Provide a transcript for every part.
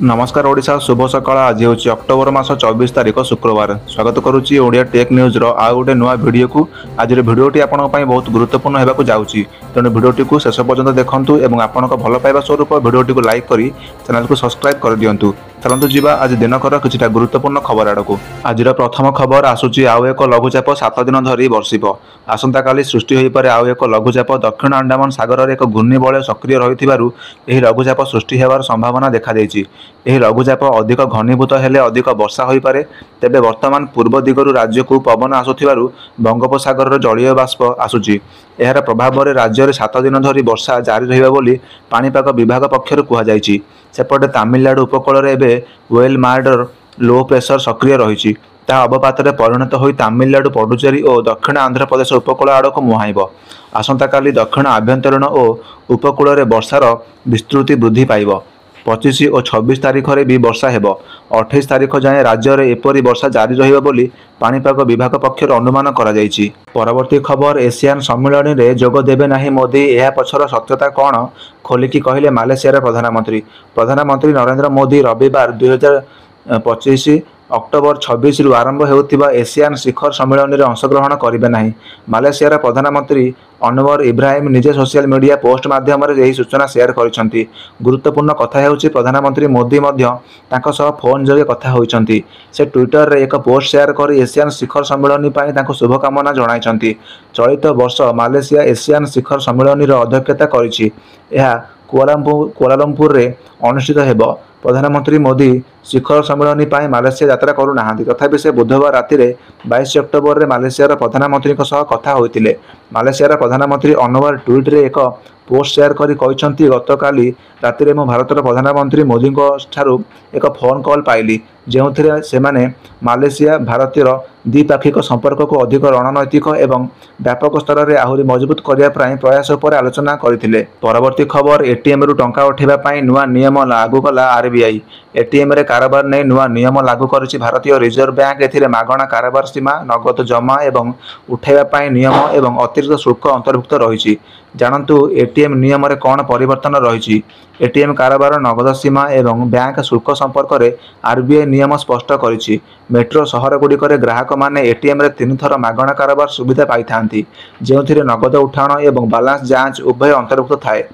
नमस्कार ओडिशा शुभ सकाळ आज हूँ अक्टोबर मास 24 तारिख शुक्रवार स्वागत करुच्ची ओडिया टेक न्यूज आ गोटे नुआ भिडियो को आज भिडियोटी आपंप बहुत गुरुत्वपूर्ण होगा जाऊँगी तेणु भिडियोटी को शेष पर्यंत देखूँ और आपण भल पाइबा स्वरूप भिडियोटी को लाइक कर चैनल को सब्सक्राइब कर दिंतु। चलतु जीवा आज दिनकर किछिटा गुरुत्वपूर्ण खबर आड़ को। आज प्रथम खबर आसूची आउ एक लघुचाप 7 दिन धरी बर्षिब। आसंता काली सृष्टि हो पारे आउ एक लघुचाप दक्षिण अंडमान सागर में एक घूर्णिबलय सक्रिय रही लघुचाप सृष्टि होवार संभावना देखा देछि। एही लघुचाप अधिक घनीभूत हेले अधिक वर्षा हो पारे। तेबे वर्तमान पूर्व दिगरु राज्य को पवन आसुथिबारु बंगोपसागर जलीय बाष्प आसुची। एहार प्रभाव में राज्य में 7 दिन धरी वर्षा जारी रहिबा बोली पाणीपाग विभाग पक्षरु कुहा जायछि। सेपटे तमिलनाडु उपकूल में एबे वेल मार्डर लो प्रेशर सक्रिय रही ता अवपात परिणत हो तमिलनाडु पुडुचेरी और दक्षिण आंध्र प्रदेश उपकूल आड़ को मुहाइब। आसंता काली दक्षिण आभ्यंतरीण और उपकूल में वर्षार विस्तृति वृद्धि पाइब। 25 और 26 तारिख में भी वर्षा हेब। 28 तारिख जाए राज्य में एपरी वर्षा जारी रहिबो बोली पाणीपाग विभाग पक्षर अनुमान करा जायछि। परवर्ती खबर एशियान सम्मेलन में जोग देबे नाही मोदी यह पछर सत्यता कौन खोलिकी कहले मालयेशियार प्रधानमंत्री नरेंद्र मोदी रविवार 2025 अक्टोबर 26 रु आरंभ होउथिबा एशियान शिखर सम्मेलन में अंशग्रहण करेंगे नहीं। मालयेशियार प्रधानमंत्री अनवर इब्राहिम निजे सोशल मीडिया पोस्ट माध्यम यही सूचना शेयर करिसेंती। गुरुत्वपूर्ण कथा हेउछि प्रधानमंत्री मोदी मध्य तांको सह फोन जरिए कथा होइछंती। से ट्विटर रे एक पोस्ट शेयर कर एशियान शिखर सम्मेलन पई तांको शुभकामना जणाइछंती। चलित वर्ष मालयेशिया एशियान शिखर सम्मेलन रो अध्यक्षता करिछि। एहा कुआलालंपुर रे अनुष्ठित हेबो। प्रधानमंत्री मोदी शिखर सम्मेलन पर मालयेशिया यात्रा करूना तथापि से बुधवार राति 22 अक्टोबर में मालयेशियार प्रधानमंत्री कथा होते। मालयेशियार प्रधानमंत्री अनवर ट्वीट रे एक पोस्ट शेयर करी कहते गत काली राति मु भारतर प्रधानमंत्री मोदी एक फोन कॉल पाइली जो से मालयेशिया भारतीय द्विपाक्षिक संपर्क को अधिक रणनैतिक एवं व्यापक स्तर में आहरी मजबूत करने प्रयास पर आलोचना करथिले। परवर्ती खबर एटीएम रु टंका उठाइबा नुआ नियम लागू कला आरबीआई। एटीएम रे कारोबार नहीं नुआ नियम लागू करिछि भारतीय रिजर्व बैंक। एथिरे मागणा कारोबार सीमा नगद जमा एवं उठाइबा नियम एवं अतिरिक्त शुल्क अंतर्भुक्त रही। जानतु एटीएम नियम रे कौन परिवर्तन रही। एटीएम कारोबार नगद सीमा एवं बैंक शुल्क संपर्क में आरबीआई नियम स्पष्ट करिछि। मेट्रो सहर गुड़िक ग्राहक माने एटीएम रे 3 थर मागणा कारोबार सुविधा पाई थांती जो नगद उठाण एवं बालांस जांच उभय अंतर्भुक्त थाए।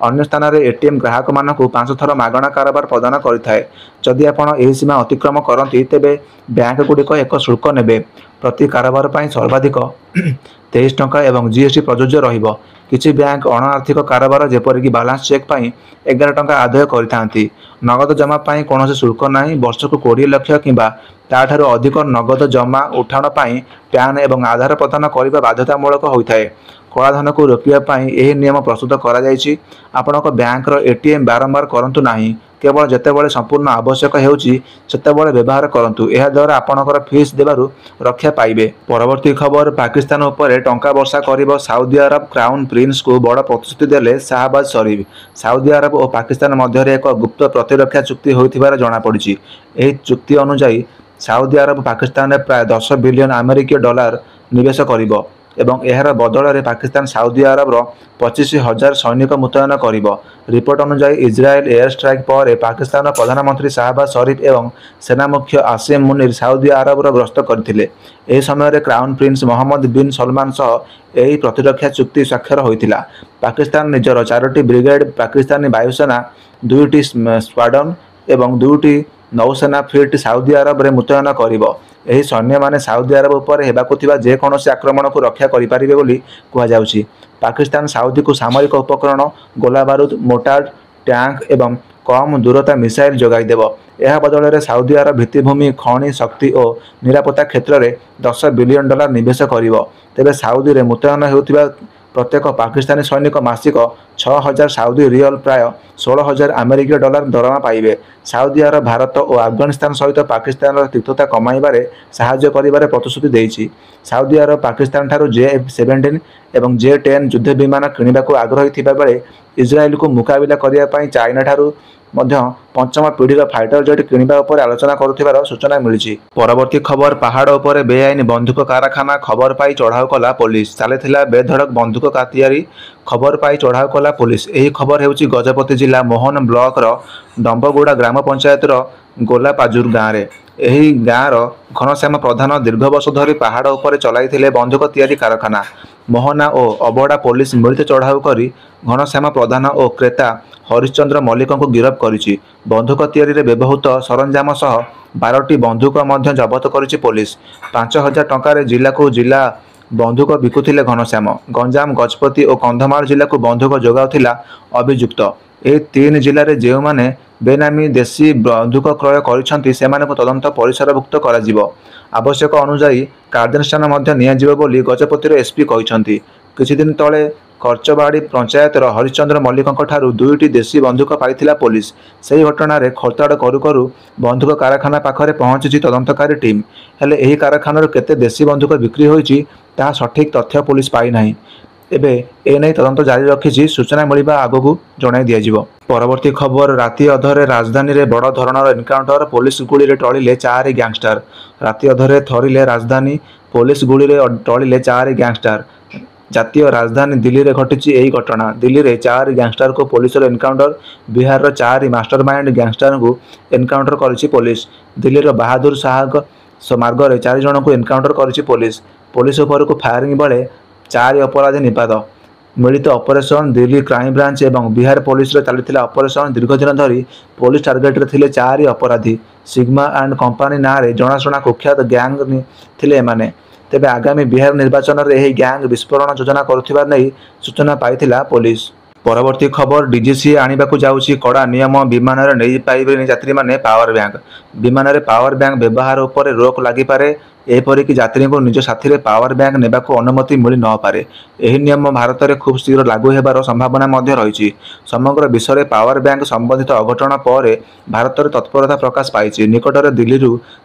अन्य स्थान में एटीएम ग्राहक मानक 5 थर मागणा कारोबार प्रदान करें। जदि आपण एही सीमा अतिक्रम करती तेबे बैंक गुड़िक एक शुल्क नेबे। प्रति कारोबार पर सर्वाधिक 23 टंका एवं जीएसटी प्रযোज्य रहिबो। किछि बैंक अण आर्थिक कारोबार जेपरिक बालांस चेक पाई 11 टंका आदाय करिथांती। नगद जमा पाई कोनोसी शुल्क नाही। वर्षक 20 लाख किंबा ताठारु अधिक नगद जमा उठाण पाई पैन एवं आधार प्रदान करबा बाध्यतामूलक होइथाय। कलाधन को रोकने यह नियम प्रस्तुत कर बैंक एटीएम बारंबार करंतु नाही। केवल जेतेबेले संपूर्ण आवश्यक हेउची सेतेबेले व्यवहार करंतु। एहा द्वारा आपणकर फीस देबारु रक्षा पाइबे। परवर्ती खबर पाकिस्तान उपरे टंका वर्षा करिबो साउदी अरब। क्राउन प्रिंस को बड़ प्रतिश्रुति देले शाहबाज शरीफ। साउदी अरब और पाकिस्तान मध्य एक गुप्त प्रतिरक्षा चुक्ति होइथिबार जणा पड़िछि। एही चुक्ति अनुसार साउदी अरब पाकिस्तान में प्राय 10 बिलियन अमेरिकीय डॉलर निवेश करिबो एवं एहार बदल में पाकिस्तान साउदी अरब 25,000 सैनिक मुतयन करिबो। रिपोर्ट अनुसार इजराइल एयर स्ट्राइक पर पाकिस्तान प्रधानमंत्री शाहबाज शरीफ एवं सेना मुख्य आसिम मुनीर साउदी अरब गस्त करथिले। एही समय क्राउन प्रिंस मोहम्मद बिन सलमान सह एही प्रतिरक्षा चुक्ति स्वाक्षर होइतिला। पाकिस्तान निजर 4टी ब्रिगेड पाकिस्तानी वायुसेना 2टी स्क्वाड्रन एवं 2टी नौसेना फ्लीट साउदी अरब रे मुतयन करिबो। एही सैन्य माने साउदी अरब उपर हेबाकु थिबा जे कोनोसी आक्रमण को रक्षा करि पारिबे बोली कुहा जाउछि। पाकिस्तान साउदी को सामरिक उपकरण गोला बारूद मोर्टार टैंक एवं कम दूरता मिसाइल जोगाई देबो। यह बदल में साउदी अरब भित्तिभूमि खनि शक्ति और निरापत्ता क्षेत्र में 10 बिलियन डॉलर निवेश करिबो। तेबे साउदी रे मुतयन हेउथिबा प्रत्येक पाकिस्तानी सैनिक मासिक 6,000 साउदी रियल प्राय 16,000 अमेरिकीय डॉलर दरमा पाइबे। साउदी अरब भारत और अफगानिस्तान सहित पाकिस्तान तीर्थता कमाइबारे साहाय्य करिबारे प्रतिश्रुति देइछि। साउदी अरब पाकिस्तान ठारू J-17 एवं J-10 युद्ध विमान किणिबाकू आग्रही थिबा बेले इजराइल को मुकाबिला करिया पई चाइना ठारू पंचम पीढ़ीर फाइटर जेट किणवा उपर आलोचना करुथिबार सूचना मिली। परवर्ती खबर पहाड़ उपर बेआईन बंधुक कारखाना खबर पाई चढ़ाऊ कला पुलिस। चली बेधड़क बंधुक तैयारी खबर पाई चढ़ाऊ कला पुलिस। यही खबर हेउची गजपति जिला मोहन ब्लॉक डंबगुड़ा ग्राम पंचायतर गोलापाजुर गाँव में। यही गाँव घनश्याम प्रधान दीर्घ वर्ष धरी पहाड़ उपर चलाई बंधुक तैयारी कारखाना। मोहना और अबड़ा पुलिस मिलित चढ़ाऊ कर घनश्याम प्रधान और क्रेता हरिश्चंद्र मल्लिक को गिरफ्त करिछि। बंधुक तैयारी व्यवहृत सरंजाम सह 12टी बंधुक जबत करिछि पुलिस। 5,000 टंकार जिला को जिला बंधुक बिकुथिले घनश्याम। गंजाम गजपति और कंधमाल जिला को बंधुक जोगाउथिला अभियुक्त। ए 3 जिले में जो मैंने बेनामी देशी बंधुक क्रय करिसेंति सेमानकु तदंत परिसरभुक्त कराजिबो। आवश्यक अनुसार कार्यानुष्ठान नियाजिबो बोली गजपतिर एसपी कहिसेंति। किछि दिन तले करचबाड़ी पंचायतर हरिश्चंद्र मल्लिक ठारू 2टी देशी बंधुक पाइथिला पुलिस। सही घटना रे खोलताड़ करू करू बंधुक कारखाना पाखरे पहुंची तदंतकारी टीम। हेले एही कारखानार केते देशी बंधुक बिक्री होईची ताहा सठिक तथ्य पुलिस पाई नाही। एबे एने तदंत जारी रखी सूचना मिलवा आगकू जणाई दियाजिबो। परवर्ती खबर राति अधरे राजधानी रे बड़ धरणर एनकाउंटर पुलिस गुली रे टळिले 4 गैंगस्टर। राति अधरे थरिले राजधानी पुलिस गुली रे टळिले 4 गैंगस्टर। जातीय राजधानी दिल्ली रे घटिची यही घटना। दिल्ली रे 4 गैंगस्टर को पुलिस एनकाउंटर। बिहार रो 4 मास्टरमाइंड गैंगस्टर को एनकाउंटर करिछि पुलिस। दिल्ली रो बहादुर शाह मार्ग रे 4 जन को एनकाउंटर करिछि पुलिस। पुलिस उपर को फायरिंग बेले 4 अपराधी निपात। मिलित ऑपरेशन दिल्ली क्राइम ब्रांच एवं बिहार पुलिस रे चलता ऑपरेशन दीर्घ दिन धरी पुलिस टार्गेट रे थिले 4 अपराधी। सिग्मा एंड कंपनी ना रे जनाशुना कुख्यात गैंग थिले एमाने। तेबे आगामी बिहार निर्वाचन में यह गैंग विस्फोरण योजना करुथिबार नै सूचना पाइथिला पुलिस। परवर्ती खबर डीजीसी आनिबाकू जाउछि कड़ा नियम। विमान रे नै पाइबेनि यात्री माने पावर बैंक। विमान रे पावर बैंक व्यवहार उपर रोक लागि पारे। एपरिक यात्री को निज साथी रे पावर बैंक नेबाकू अनुमति मिली न पारे। यह नियम भारत में खूब शीघ्र लागू होबार संभावना मध्य रही। समग्र विश्व में पावर बैंक संबंधित अघटन पर भारत में तत्परता प्रकाश पाई। निकट में दिल्ली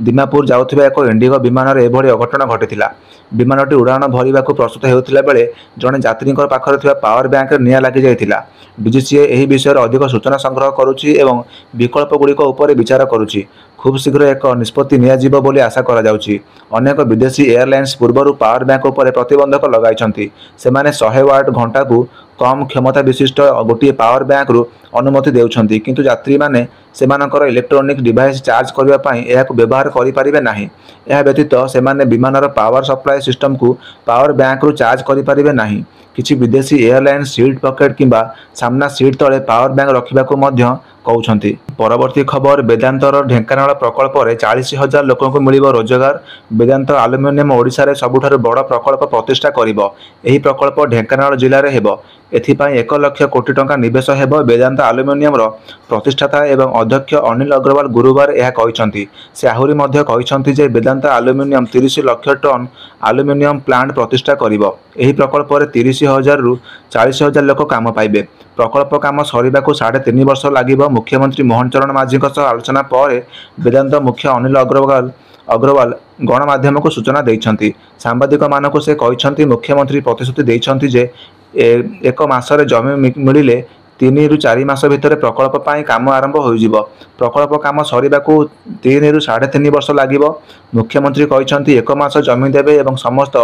दीमापुर जाउथिबा एक इंडिगो विमान में एभली अघटन घटिथिला। विमानटी उड़ान भरिबाकू प्रस्तुत हेउथिला बेले जणे यात्री पाखरे थिबा पावर बैंक निया लागि जाइथिला। डीजीसीए एही विषय अधिक सूचना संग्रह करुछि एवं विकल्प गुड़िक उपर विचार करुछि। खूब शीघ्र एक निष्पत्ति नियाजिबो बोली आशा करा जाउछि। अनेक विदेशी एयरलाइन्स पूर्व पावर बैंक उपर प्रतिबंधक लगाइछन्ति। सेमाने 100 वाट घंटा को कम क्षमता विशिष्ट गोटे पावर बैंक रु अनुमति देउछन्ति, किंतु यात्री माने सेमानकर इलेक्ट्रोनिक डिवाइस चार्ज करबा पई एहाकु व्यवहार करि परिबे नाही। एहा व्यतीत सेमाने विमानर पावर सप्लाई सिस्टम को पावर बैंक रु चार्ज करि परिबे नाही। किछि विदेशी एयरलाइन सीट पॉकेट किंबा सामना सीट तले पावर बैंक रखिबाकू मध्य कहउछन्ति। परवर्ती खबर वेदांतर ढेंकानाल प्रकल्प रे 40,000 लोकों को मिलिबो रोजगार। वेदांत आलुमिनियम ओडिशा रे सबुठारु बड़ प्रकल्प प्रतिष्ठा करिबो। एही प्रकल्प ढेंकानाल जिल्ला रे हेबो। एथिपाई 1 लाख कोटी टंका निवेश हेबो। वेदांत आलुमिनियम रो प्रतिष्ठाता एवं अध्यक्ष अनिल अग्रवाल गुरुवार यह कहिसंति। से आहुरी मध्य कहिसंति जे Vedanta aluminium 30 lakh tonne aluminium plant प्रतिष्ठा करिबो। एही प्रकल्प रे 30,000 रु 40,000 लोक काम पाइबे। प्रकल्प काम सरीबाकू 3.5 वर्ष लागिबो। मुख्यमंत्री मोहन चरण माझी आलोचना पर वेदांत मुख्य अनिल अग्रवाल गणमाध्यम को सूचना देइछन्ति। सांबादिक मानक से कहिसंति मुख्यमंत्री प्रतिश्रुति देइछन्ति जे 1 मासरे जमी मिलिले 3 रु 4 मास भितर प्रकल्प पाई काम आरंभ होइजिबो। प्रकल्प काम सरीबाकू 3 रु 3.5 वर्ष लागिबो। मुख्यमंत्री कहिसंति 1 मास जमी देबे एवं समस्त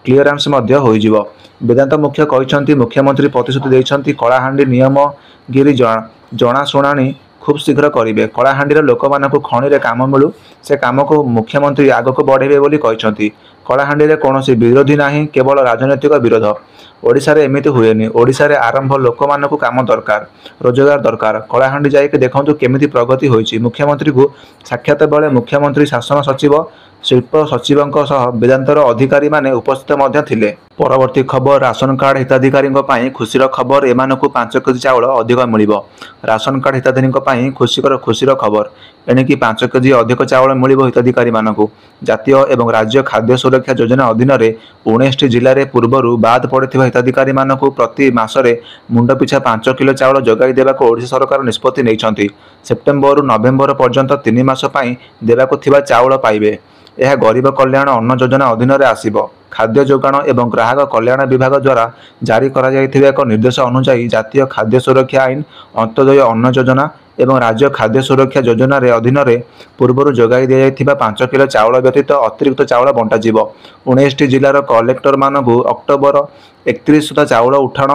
क्लियरेंस मध्य होइजिबो। वेदांत मुख्य कहिसंति मुख्यमंत्री प्रतिश्रुति देइछन्ति कलाहांडी नियम गिरी जनाशुणाणी खूब शीघ्र करेंगे। कलाहांडीर लोक मानक खणी रे काम मिलू से काम को मुख्यमंत्री आगक बढ़ेबे बोली कहिसंति। कलाहांडी रे कौन विरोधी नाही, केवल राजनैतिक विरोध। ओडिशा रे एमिति हुएनी। ओडिशा रे आरंभ लोक मानक काम दरकार, रोजगार दरकार। कलाहांडी जाइके देखंतु केमिति प्रगति होइछि। मुख्यमंत्री को साक्षात बेले मुख्यमंत्री शासन सचिव शिल्प सचिवों सह वेदांतर अधिकारी माने उपस्थित मध्य थिले। परवर्ती खबर राशन कार्ड हिताधिकारी खुशीर खबर। एमानकु 5 केजी चाउल अधिक मिलिबो। राशन कार्ड हिताधिकारी खुशीर खबर। एणिकी 5 केजी अधिक चाउल मिलिबो हिताधिकारी मानकु। जातीय एवं राज्य खाद्य सुरक्षा योजना अधीन रे 19 जिले में पूर्व बाद पड़ता हिताधिकारी मानकु प्रति मासरे मुंड पिछा 5 किलो चाउल जोगाई देबाकू ओडिशा सरकार निष्पत्ति नैछन्ति। सेप्टेम्बर रु नवेम्बर पर्यंत 3 मास पई देबाकू थिबा चाउल पाइबे। यह गरीब कल्याण अन्न योजना अधीन रे आसीबो। ଖାଦ୍ୟ ଯୋଗାଣ ଏବଂ ଗ୍ରାହକ କଲ୍ୟାଣ ବିଭାଗ ଦ୍ୱାରା ଜାରି କରାଯାଇଥିବା ଏକ ନିର୍ଦ୍ଦେଶ ଅନୁଯାୟୀ ଜାତୀୟ ଖାଦ୍ୟ ସୁରକ୍ଷା ଆଇନ, ଅନ୍ତ୍ୟୋଦୟ ଅନ୍ନ ଯୋଜନା ଏବଂ ରାଜ୍ୟ ଖାଦ୍ୟ ସୁରକ୍ଷା ଯୋଜନାରେ ଅଧୀନରେ ପୂର୍ବରୁ ଯୋଗାଇ ଦିଆଯାଇଥିବା 5 କିଲୋ ଚାଉଳ ବ୍ୟତୀତ ଅତିରିକ୍ତ ଚାଉଳ ବଣ୍ଟାଯିବ। 19ଟି ଜିଲ୍ଲାର କଲେକ୍ଟରମାନଙ୍କୁ ଅକ୍ଟୋବର 31 ସୁଦ୍ଧା ଚାଉଳ ଉଠାଣ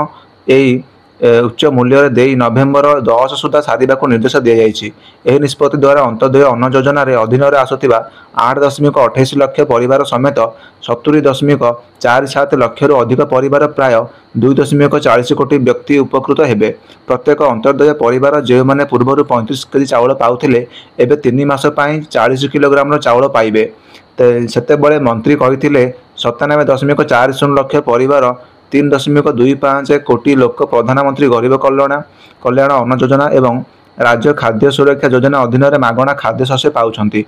ଏହି ଉଚ୍ଚ ମୂଲ୍ୟରେ ଦେଇ ନଭେମ୍ବର 10 ସୁଦ୍ଧା ସାରିବାକୁ ନିର୍ଦ୍ଦେଶ ଦିଆଯାଇଛି। ଏହି ନିଷ୍ପତ୍ତି ଦ୍ୱାରା ଅନ୍ତ୍ୟୋଦୟ ଅନ୍ନ ଯୋଜନାରେ ଅଧୀନରେ ଆସୁଥିବା 8.28 ଲକ୍ଷ ପରିବାର ସମେତ 70.47 ଲକ୍ଷରୁ ଅଧିକ ପରିବାର ପ୍ରାୟ 2.40 କୋଟି ବ୍ୟକ୍ତି ଉପକୃତ ହେବେ। ପ୍ରତ୍ୟେକ ଅନ୍ତ୍ୟୋଦୟ ପରିବାର ଯେଉଁମାନେ ପୂର୍ବରୁ 35 କେଜି ଚାଉଳ ପାଉଥିଲେ ଏବେ 3 ମାସ ପାଇଁ 40 କିଲୋଗ୍ରାମର ଚାଉଳ ପାଇବେ। ସେତେବେଳେ ମନ୍ତ୍ରୀ କହିଥିଲେ 97.40 ଲକ୍ଷ ପରିବାର 3.25 କୋଟି ଲୋକ ପ୍ରଧାନମନ୍ତ୍ରୀ ଗରିବ କଲ୍ୟାଣ ଅନ୍ନ ଯୋଜନା ଏବଂ ରାଜ୍ୟ ଖାଦ୍ୟ ସୁରକ୍ଷା ଯୋଜନା ଅଧୀନରେ ମାଗଣା ଖାଦ୍ୟଶସ୍ୟ ପାଉଛନ୍ତି।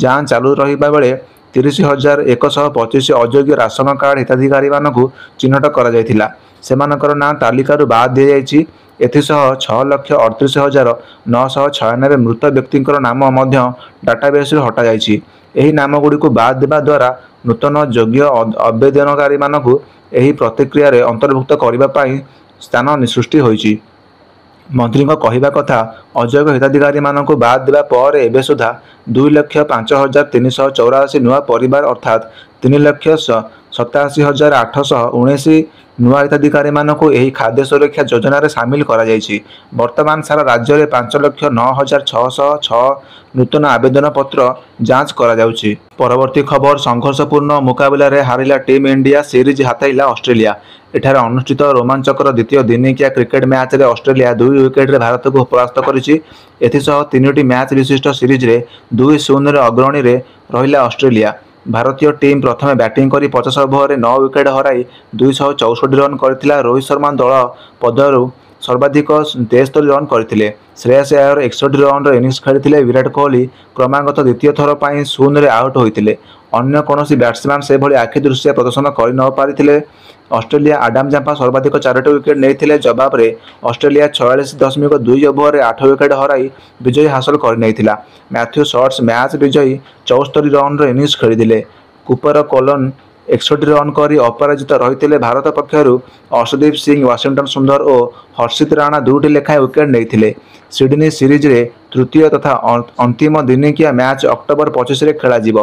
ଯାଞ୍ଚ ଚାଲୁ ରହିବା ବେଳେ 30,125 ଅଯୋଗ୍ୟ ରାସନ କାର୍ଡ ହିତାଧିକାରୀମାନଙ୍କୁ ଚିହ୍ନଟ କରାଯାଇଥିଲା। ସେମାନଙ୍କର ନାଁ ତାଲିକାରୁ ବାଦ୍ ଦିଆଯାଇଛି। ଏଥିସହ 6,38,996 ମୃତ ବ୍ୟକ୍ତିଙ୍କର ନାମ ମଧ୍ୟ ଡାଟାବେସ୍ରୁ ହଟାଯାଇଛି। ଏହି ନାମଗୁଡ଼ିକୁ ବାଦ୍ ଦେବା ଦ୍ୱାରା ନୂତନ ଯୋଗ୍ୟ ଆବେଦନକାରୀମାନଙ୍କୁ ଏହି ପ୍ରକ୍ରିୟାରେ ଅନ୍ତର୍ଭୁକ୍ତ କରିବା ପାଇଁ ସ୍ଥାନ ସୃଷ୍ଟି ହୋଇଛି। ମନ୍ତ୍ରୀଙ୍କ କହିବା କଥା, ଅଯୋଗ୍ୟ ହିତାଧିକାରୀମାନଙ୍କୁ ବାଦ୍ ଦେବା ପରେ ଏବେ ସୁଦ୍ଧା 2,05,384 ନୂଆ ପରିବାର ଅର୍ଥାତ୍ 3,87,819 ନୂଆ ହିତାଧିକାରୀମାନଙ୍କୁ ଏହି ଖାଦ୍ୟ ସୁରକ୍ଷା ଯୋଜନାରେ ସାମିଲ କରାଯାଇଛି। ବର୍ତ୍ତମାନ ସାରା ରାଜ୍ୟରେ 5,09,606 ନୂତନ ଆବେଦନ ପତ୍ର ଯାଞ୍ଚ କରାଯାଉଛି। ପରବର୍ତ୍ତୀ ଖବର, ସଂଘର୍ଷପୂର୍ଣ୍ଣ ମୁକାବିଲାରେ ହାରିଲା ଟିମ୍ ଇଣ୍ଡିଆ, ସିରିଜ୍ ହାତେଇଲା ଅଷ୍ଟ୍ରେଲିଆ। ଏଠାରେ ଅନୁଷ୍ଠିତ ରୋମାଞ୍ଚକର ଦ୍ୱିତୀୟ ଦିନିକିଆ କ୍ରିକେଟ୍ ମ୍ୟାଚ୍ରେ ଅଷ୍ଟ୍ରେଲିଆ 2 ୱିକେଟରେ ଭାରତକୁ ପରାସ୍ତ କରିଛି। ଏଥିସହ 3ଟି ମ୍ୟାଚ୍ ବିଶିଷ୍ଟ ସିରିଜ୍ରେ 2-0 ଅଗ୍ରଣୀରେ ରହିଲା ଅଷ୍ଟ୍ରେଲିଆ। ଭାରତୀୟ ଟିମ୍ ପ୍ରଥମେ ବ୍ୟାଟିଂ କରି 50 ଓଭରରେ 9 ୱିକେଟ୍ ହରାଇ 264 ରନ୍ କରିଥିଲା। ରୋହିତ ଶର୍ମା ଦଳ ପଦାରୁ ସର୍ବାଧିକ 73 ରନ୍ କରିଥିଲେ। ଶ୍ରେୟସ ଆୟର 61 ରନ୍ର ଇନିଂସ ଖେଳିଥିଲେ। ବିରାଟ କୋହଲି କ୍ରମାଗତ ଦ୍ୱିତୀୟ ଥର ପାଇଁ 0ରେ ଆଉଟ୍ ହୋଇଥିଲେ। ଅନ୍ୟ କୌଣସି ବ୍ୟାଟ୍ସମ୍ୟାନ୍ ସେଭଳି ଆଖିଦୃଶିଆ ପ୍ରଦର୍ଶନ କରି ନ ପାରିଥିଲେ। ଅଷ୍ଟ୍ରେଲିଆ ଆଡାମ ଜାମ୍ପା ସର୍ବାଧିକ 4ଟି ୱିକେଟ୍ ନେଇଥିଲେ। ଜବାବରେ ଅଷ୍ଟ୍ରେଲିଆ 46.2 ଓଭରରେ 8 ୱିକେଟ୍ ହରାଇ ବିଜୟ ହାସଲ କରିନେଇଥିଲା। ମ୍ୟାଥ୍ୟୁ ସଟ୍ସ ମ୍ୟାଚ୍ ବିଜୟୀ 74 ରନ୍ର ଇନିଂସ ଖେଳିଥିଲେ। କୁପର କୋଲନ୍ 61 ରନ୍ କରି ଅପରାଜିତ ରହିଥିଲେ। ଭାରତ ପକ୍ଷରୁ ଅର୍ଶଦୀପ ସିଂ, ୱାଶିଂଟନ ସୁନ୍ଦର ଓ ହର୍ଷିତ ରାଣା 2ଟି ଲେଖାଏଁ ୱିକେଟ୍ ନେଇଥିଲେ। ସିଡନୀ ସିରିଜ୍ରେ ତୃତୀୟ ତଥା ଅନ୍ତିମ ଦିନିକିଆ ମ୍ୟାଚ୍ ଅକ୍ଟୋବର 25ରେ ଖେଳାଯିବ।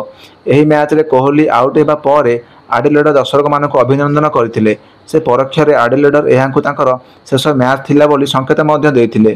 ଏହି ମ୍ୟାଚ୍ରେ କୋହଲି ଆଉଟ୍ ହେବା ପରେ ଆଡିଲେଡ ଦର୍ଶକମାନଙ୍କୁ ଅଭିନନ୍ଦନ କରିଥିଲେ। ସେ ପରୋକ୍ଷରେ ଆଡିଲେଡର ଏହାକୁ ତାଙ୍କର ଶେଷ ମ୍ୟାଚ୍ ଥିଲା ବୋଲି ସଂକେତ ମଧ୍ୟ ଦେଇଥିଲେ।